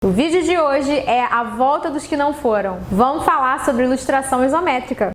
O vídeo de hoje é a volta dos que não foram. Vamos falar sobre ilustração isométrica.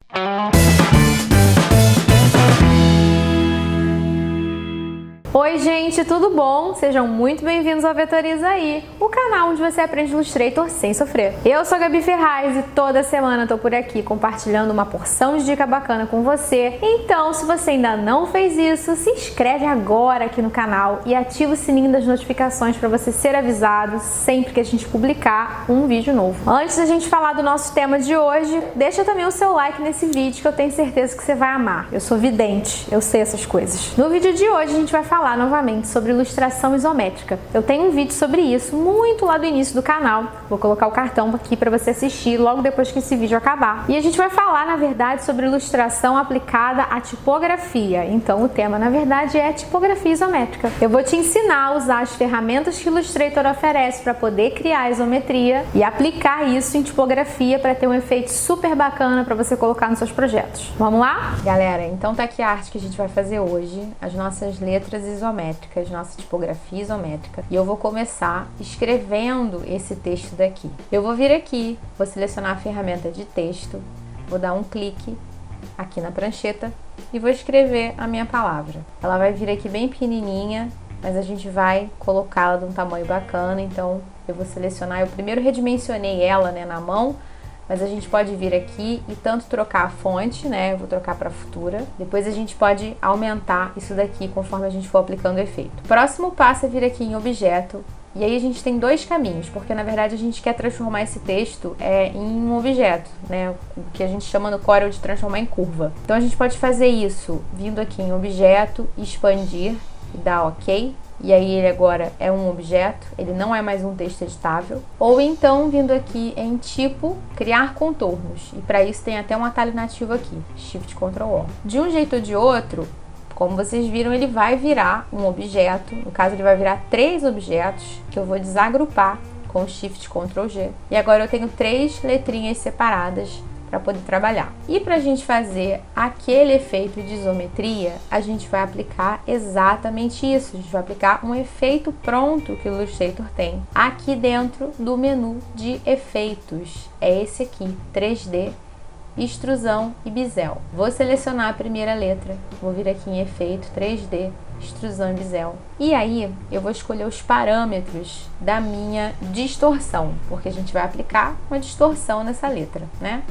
Oi gente, tudo bom? Sejam muito bem-vindos ao Vetoriza Aí, o canal onde você aprende Illustrator sem sofrer. Eu sou a Gabi Ferraz e toda semana eu tô por aqui compartilhando uma porção de dica bacana com você. Então, se você ainda não fez isso, se inscreve agora aqui no canal e ativa o sininho das notificações para você ser avisado sempre que a gente publicar um vídeo novo. Antes da gente falar do nosso tema de hoje, deixa também o seu like nesse vídeo que eu tenho certeza que você vai amar. Eu sou vidente, eu sei essas coisas. No vídeo de hoje a gente vai falar novamente sobre ilustração isométrica. Eu tenho um vídeo sobre isso muito lá do início do canal. Vou colocar o cartão aqui para você assistir logo depois que esse vídeo acabar. E a gente vai falar, na verdade, sobre ilustração aplicada à tipografia. Então o tema, na verdade, é tipografia isométrica. Eu vou te ensinar a usar as ferramentas que o Illustrator oferece para poder criar a isometria e aplicar isso em tipografia para ter um efeito super bacana para você colocar nos seus projetos. Vamos lá? Galera, então tá aqui a arte que a gente vai fazer hoje, as nossas letras isométricas, nossa tipografia isométrica. E eu vou começar escrevendo esse texto daqui. Eu vou vir aqui, vou selecionar a ferramenta de texto, vou dar um clique aqui na prancheta e vou escrever a minha palavra. Ela vai vir aqui bem pequenininha, mas a gente vai colocá-la de um tamanho bacana, então eu vou selecionar. Eu primeiro redimensionei ela, né, na mão, mas a gente pode vir aqui e tanto trocar a fonte, né? Eu vou trocar para futura. Depois a gente pode aumentar isso daqui conforme a gente for aplicando o efeito. O próximo passo é vir aqui em objeto. E aí a gente tem dois caminhos, porque na verdade a gente quer transformar esse texto em um objeto, né? O que a gente chama no Corel de transformar em curva. Então a gente pode fazer isso vindo aqui em objeto, expandir e dar OK. E aí ele agora é um objeto, ele não é mais um texto editável. Ou então vindo aqui em tipo, criar contornos. E para isso tem até um atalho nativo aqui, Shift Ctrl O. De um jeito ou de outro, como vocês viram, ele vai virar um objeto. No caso ele vai virar 3 objetos que eu vou desagrupar com Shift Ctrl G. E agora eu tenho 3 letrinhas separadas para poder trabalhar. E para a gente fazer aquele efeito de isometria, a gente vai aplicar exatamente isso. A gente vai aplicar um efeito pronto que o Illustrator tem aqui dentro do menu de efeitos. É esse aqui, 3D, extrusão e bisel. Vou selecionar a primeira letra, vou vir aqui em efeito, 3D, extrusão e bisel. E aí eu vou escolher os parâmetros da minha distorção, porque a gente vai aplicar uma distorção nessa letra, né?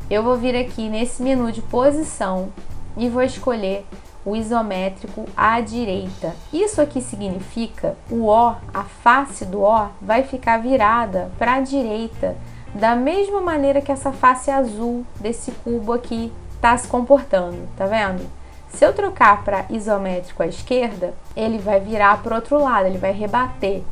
Eu vou vir aqui nesse menu de posição e vou escolher o isométrico à direita. Isso aqui significa o O, a face do O, vai ficar virada para a direita, da mesma maneira que essa face azul desse cubo aqui está se comportando, tá vendo? Se eu trocar para isométrico à esquerda, ele vai virar para o outro lado, ele vai rebater.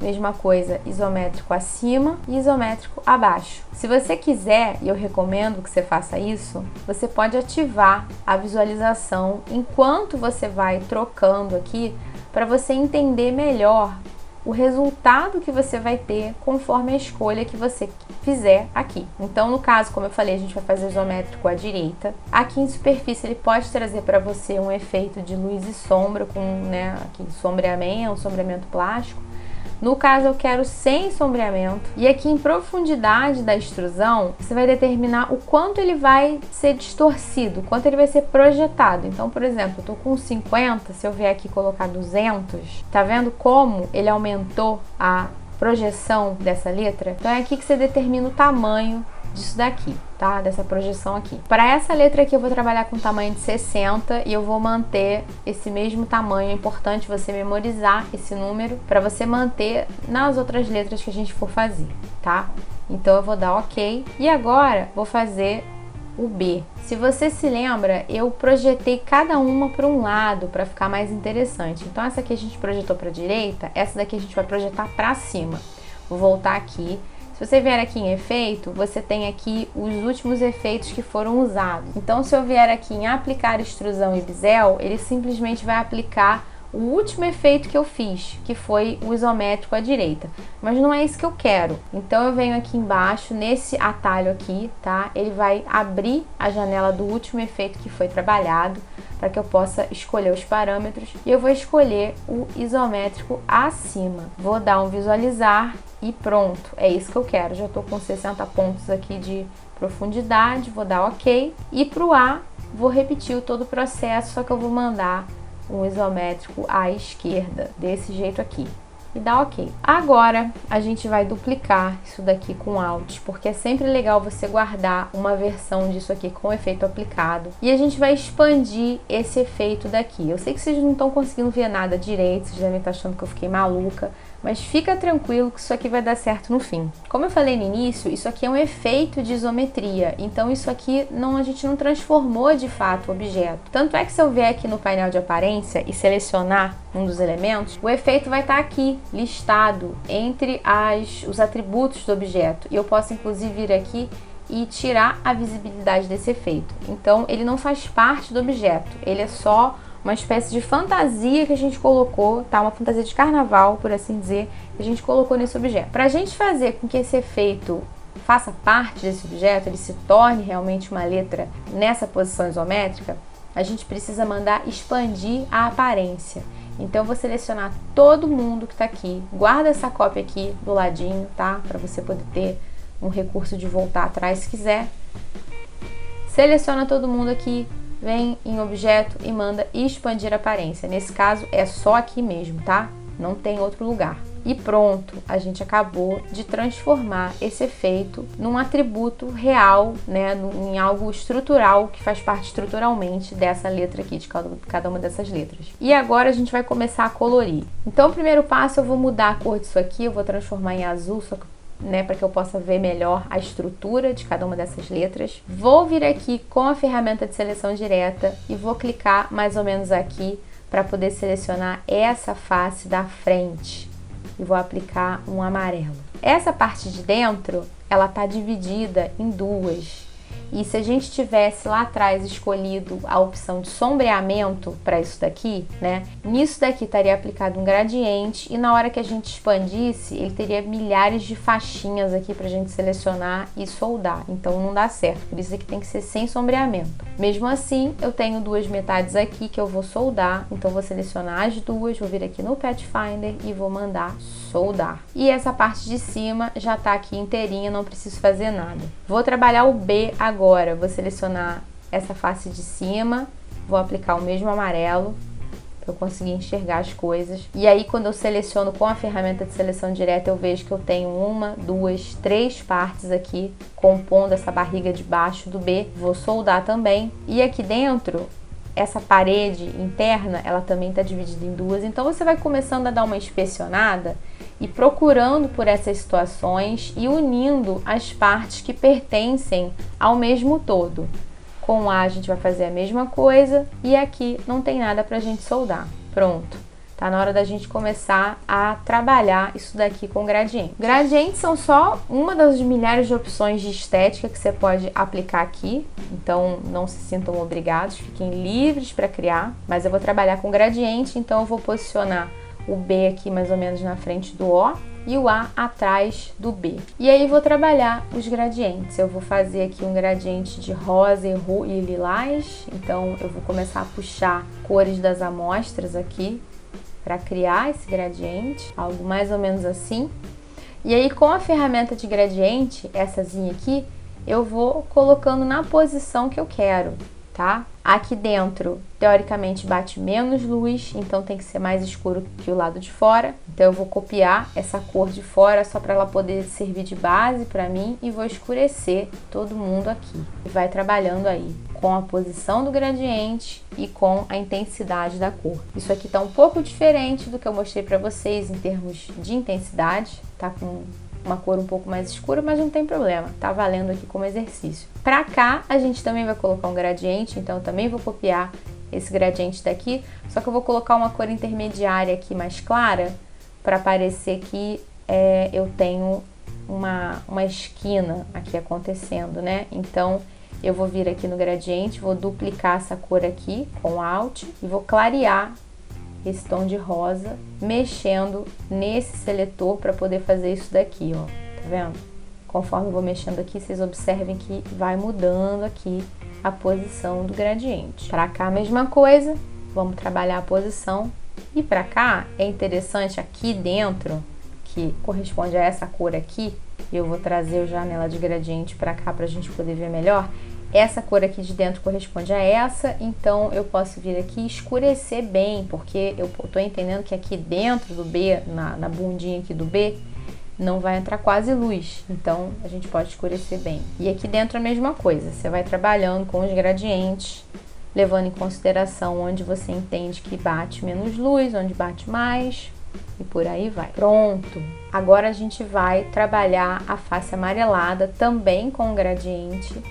Mesma coisa, isométrico acima e isométrico abaixo. Se você quiser, e eu recomendo que você faça isso, você pode ativar a visualização enquanto você vai trocando aqui, para você entender melhor o resultado que você vai ter conforme a escolha que você fizer aqui. Então, no caso, como eu falei, a gente vai fazer isométrico à direita. Aqui em superfície ele pode trazer para você um efeito de luz e sombra com, né, aqui sombreamento plástico. No caso, eu quero sem sombreamento. E aqui em profundidade da extrusão, você vai determinar o quanto ele vai ser distorcido, o quanto ele vai ser projetado. Então, por exemplo, eu tô com 50, se eu vier aqui colocar 200, tá vendo como ele aumentou a projeção dessa letra? Então é aqui que você determina o tamanho disso daqui, tá? Dessa projeção aqui. Para essa letra aqui eu vou trabalhar com tamanho de 60 e eu vou manter esse mesmo tamanho. É importante você memorizar esse número para você manter nas outras letras que a gente for fazer, tá? Então eu vou dar OK e agora vou fazer o B. Se você se lembra, eu projetei cada uma para um lado para ficar mais interessante. Então essa aqui a gente projetou para a direita, essa daqui a gente vai projetar para cima. Vou voltar aqui. Se você vier aqui em efeito, você tem aqui os últimos efeitos que foram usados. Então, se eu vier aqui em aplicar extrusão e bisel, ele simplesmente vai aplicar o último efeito que eu fiz, que foi o isométrico à direita. Mas não é isso que eu quero. Então eu venho aqui embaixo, nesse atalho aqui, tá? Ele vai abrir a janela do último efeito que foi trabalhado, para que eu possa escolher os parâmetros. E eu vou escolher o isométrico acima. Vou dar um visualizar e pronto. É isso que eu quero. Já estou com 60 pontos aqui de profundidade. Vou dar OK. E para o A, vou repetir todo o processo, só que eu vou mandar um isométrico à esquerda, desse jeito aqui, e dá OK. Agora a gente vai duplicar isso daqui com Alt, porque é sempre legal você guardar uma versão disso aqui com efeito aplicado, e a gente vai expandir esse efeito daqui. Eu sei que vocês não estão conseguindo ver nada direito, vocês devem estar achando que eu fiquei maluca, mas fica tranquilo que isso aqui vai dar certo no fim. Como eu falei no início, isso aqui é um efeito de isometria, então isso aqui a gente não transformou de fato o objeto. Tanto é que se eu vier aqui no painel de aparência e selecionar um dos elementos, o efeito vai estar aqui, listado entre os atributos do objeto. E eu posso inclusive vir aqui e tirar a visibilidade desse efeito. Então ele não faz parte do objeto, ele é só uma espécie de fantasia que a gente colocou, tá? Uma fantasia de carnaval, por assim dizer, que a gente colocou nesse objeto. Para a gente fazer com que esse efeito faça parte desse objeto, ele se torne realmente uma letra nessa posição isométrica, a gente precisa mandar expandir a aparência. Então eu vou selecionar todo mundo que está aqui, guarda essa cópia aqui do ladinho, tá? Para você poder ter um recurso de voltar atrás se quiser. Seleciona todo mundo aqui, vem em objeto e manda expandir aparência. Nesse caso é só aqui mesmo, tá? Não tem outro lugar. E pronto, a gente acabou de transformar esse efeito num atributo real, né? Em algo estrutural que faz parte estruturalmente dessa letra aqui, de cada uma dessas letras. E agora a gente vai começar a colorir. Então o primeiro passo eu vou mudar a cor disso aqui, eu vou transformar em azul, só que para que eu possa ver melhor a estrutura de cada uma dessas letras. Vou vir aqui com a ferramenta de seleção direta e vou clicar mais ou menos aqui para poder selecionar essa face da frente e vou aplicar um amarelo. Essa parte de dentro, ela está dividida em duas. E se a gente tivesse lá atrás escolhido a opção de sombreamento para isso daqui, né? Nisso daqui estaria aplicado um gradiente e na hora que a gente expandisse, ele teria milhares de faixinhas aqui para a gente selecionar e soldar. Então não dá certo, por isso aqui tem que ser sem sombreamento. Mesmo assim, eu tenho duas metades aqui que eu vou soldar, então vou selecionar as duas, vou vir aqui no Pathfinder e vou mandar soldar. E essa parte de cima já está aqui inteirinha, não preciso fazer nada. Vou trabalhar o B agora, vou selecionar essa face de cima, vou aplicar o mesmo amarelo para eu conseguir enxergar as coisas. E aí quando eu seleciono com a ferramenta de seleção direta, eu vejo que eu tenho 1, 2, 3 partes aqui compondo essa barriga de baixo do B. Vou soldar também. E aqui dentro, essa parede interna, ela também está dividida em duas. Então você vai começando a dar uma inspecionada e procurando por essas situações e unindo as partes que pertencem ao mesmo todo. Com A a gente vai fazer a mesma coisa e aqui não tem nada para a gente soldar. Pronto. Tá na hora da gente começar a trabalhar isso daqui com gradiente. Gradientes são só uma das milhares de opções de estética que você pode aplicar aqui. Então não se sintam obrigados, fiquem livres para criar. Mas eu vou trabalhar com gradiente, então eu vou posicionar o B aqui mais ou menos na frente do O e o A atrás do B. E aí vou trabalhar os gradientes. Eu vou fazer aqui um gradiente de rosa e lilás. Então eu vou começar a puxar cores das amostras aqui para criar esse gradiente, algo mais ou menos assim. E aí com a ferramenta de gradiente,essazinha aqui, eu vou colocando na posição que eu quero, tá? Aqui dentro, teoricamente, bate menos luz, então tem que ser mais escuro que o lado de fora. Então eu vou copiar essa cor de fora só para ela poder servir de base para mim e vou escurecer todo mundo aqui. E vai trabalhando aí com a posição do gradiente e com a intensidade da cor. Isso aqui tá um pouco diferente do que eu mostrei para vocês em termos de intensidade, tá com uma cor um pouco mais escura, mas não tem problema, tá valendo aqui como exercício. Pra cá, a gente também vai colocar um gradiente, então eu também vou copiar esse gradiente daqui, só que eu vou colocar uma cor intermediária aqui mais clara, para parecer que eu tenho uma esquina aqui acontecendo, né? Então, eu vou vir aqui no gradiente, vou duplicar essa cor aqui com Alt e vou clarear esse tom de rosa, mexendo nesse seletor para poder fazer isso daqui, ó, tá vendo? Conforme eu vou mexendo aqui, vocês observem que vai mudando aqui a posição do gradiente. Para cá a mesma coisa, vamos trabalhar a posição. E para cá é interessante aqui dentro, que corresponde a essa cor aqui, eu vou trazer o janela de gradiente para cá para a gente poder ver melhor. Essa cor aqui de dentro corresponde a essa, então eu posso vir aqui e escurecer bem, porque eu tô entendendo que aqui dentro do B, na bundinha aqui do B, não vai entrar quase luz, então a gente pode escurecer bem. E aqui dentro a mesma coisa, você vai trabalhando com os gradientes, levando em consideração onde você entende que bate menos luz, onde bate mais, e por aí vai. Pronto! Agora a gente vai trabalhar a face amarelada também com o gradiente.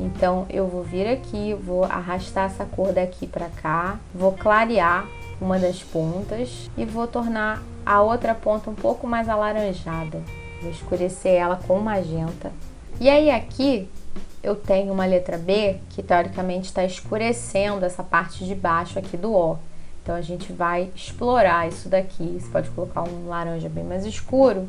Então eu vou vir aqui, vou arrastar essa cor daqui para cá, vou clarear uma das pontas e vou tornar a outra ponta um pouco mais alaranjada. Vou escurecer ela com magenta. E aí aqui eu tenho uma letra B que teoricamente está escurecendo essa parte de baixo aqui do O. Então a gente vai explorar isso daqui. Você pode colocar um laranja bem mais escuro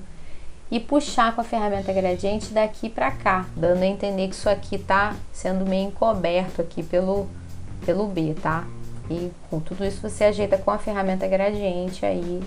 e puxar com a ferramenta gradiente daqui para cá, dando a entender que isso aqui tá sendo meio encoberto aqui pelo B, tá? E com tudo isso você ajeita com a ferramenta gradiente aí,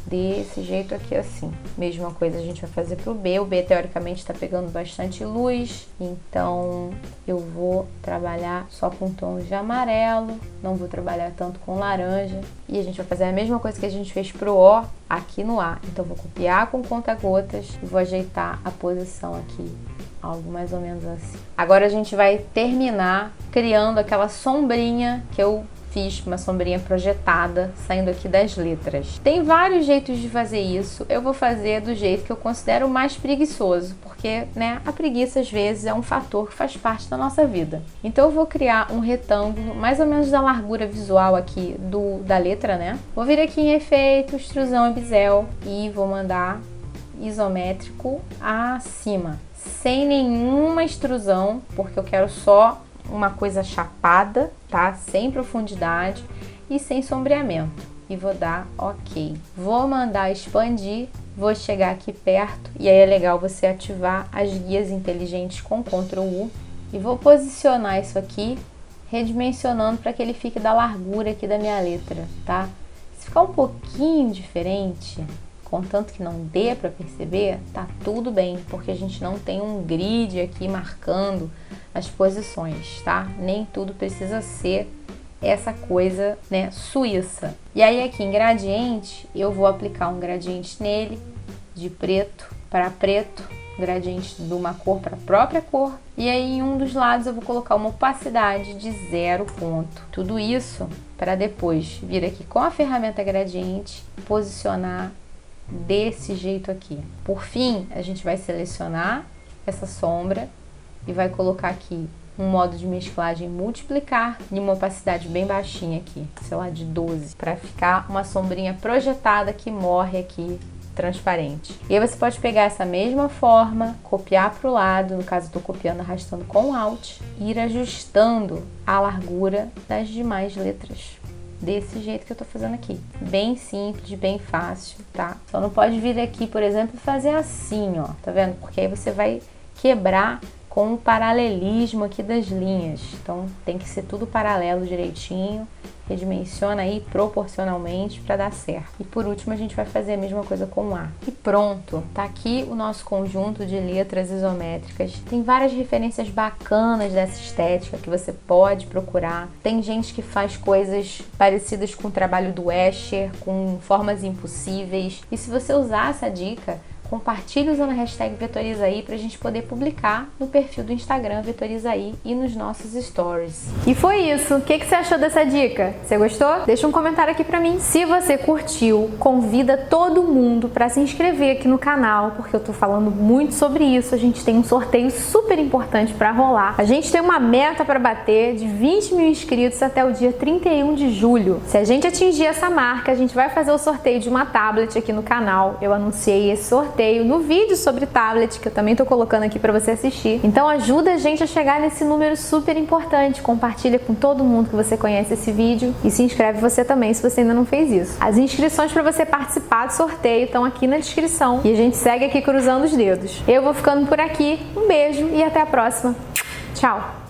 desse jeito aqui assim. Mesma coisa a gente vai fazer pro B. O B teoricamente está pegando bastante luz, então eu vou trabalhar só com tons de amarelo, não vou trabalhar tanto com laranja. E a gente vai fazer a mesma coisa que a gente fez pro O aqui no A. Então vou copiar com conta-gotas e vou ajeitar a posição aqui, algo mais ou menos assim. Agora a gente vai terminar criando aquela sombrinha que eu fiz, uma sombrinha projetada saindo aqui das letras. Tem vários jeitos de fazer isso, eu vou fazer do jeito que eu considero mais preguiçoso, porque, né, a preguiça às vezes é um fator que faz parte da nossa vida. Então eu vou criar um retângulo mais ou menos da largura visual aqui da letra, né? Vou vir aqui em efeito, extrusão e bisel e vou mandar isométrico acima, sem nenhuma extrusão, porque eu quero só uma coisa chapada, tá? Sem profundidade e sem sombreamento. E vou dar OK. Vou mandar expandir, vou chegar aqui perto e aí é legal você ativar as guias inteligentes com Ctrl U e vou posicionar isso aqui redimensionando para que ele fique da largura aqui da minha letra, tá? Se ficar um pouquinho diferente, contanto que não dê para perceber, tá tudo bem, porque a gente não tem um grid aqui marcando as posições, tá? Nem tudo precisa ser essa coisa, né, suíça. E aí aqui em gradiente, eu vou aplicar um gradiente nele, de preto para preto, gradiente de uma cor para a própria cor, e aí em um dos lados eu vou colocar uma opacidade de 0 ponto. Tudo isso para depois vir aqui com a ferramenta gradiente, posicionar desse jeito aqui. Por fim, a gente vai selecionar essa sombra e vai colocar aqui um modo de mesclagem multiplicar e uma opacidade bem baixinha aqui, sei lá, de 12, para ficar uma sombrinha projetada que morre aqui, transparente. E aí você pode pegar essa mesma forma, copiar para o lado, no caso eu estou copiando, arrastando com Alt, e ir ajustando a largura das demais letras. Desse jeito que eu tô fazendo aqui. Bem simples, bem fácil, tá? Só não pode vir aqui, por exemplo, e fazer assim, ó, tá vendo? Porque aí você vai quebrar com o paralelismo aqui das linhas. Então tem que ser tudo paralelo direitinho, redimensiona aí proporcionalmente para dar certo. E por último a gente vai fazer a mesma coisa com o A. E pronto, tá aqui o nosso conjunto de letras isométricas. Tem várias referências bacanas dessa estética que você pode procurar. Tem gente que faz coisas parecidas com o trabalho do Escher, com formas impossíveis. E se você usar essa dica, compartilhe usando a hashtag Vetorizaí pra gente poder publicar no perfil do Instagram Vetorizaí e nos nossos stories. E foi isso. O que você achou dessa dica? Você gostou? Deixa um comentário aqui pra mim. Se você curtiu, convida todo mundo pra se inscrever aqui no canal, porque eu tô falando muito sobre isso. A gente tem um sorteio super importante pra rolar. A gente tem uma meta pra bater de 20 mil inscritos até o dia 31 de julho. Se a gente atingir essa marca, a gente vai fazer o sorteio de uma tablet aqui no canal. Eu anunciei esse sorteio sorteio no vídeo sobre tablet, que eu também tô colocando aqui para você assistir. Então ajuda a gente a chegar nesse número super importante. Compartilha com todo mundo que você conhece esse vídeo e se inscreve você também se você ainda não fez isso. As inscrições para você participar do sorteio estão aqui na descrição e a gente segue aqui cruzando os dedos. Eu vou ficando por aqui. Um beijo e até a próxima. Tchau!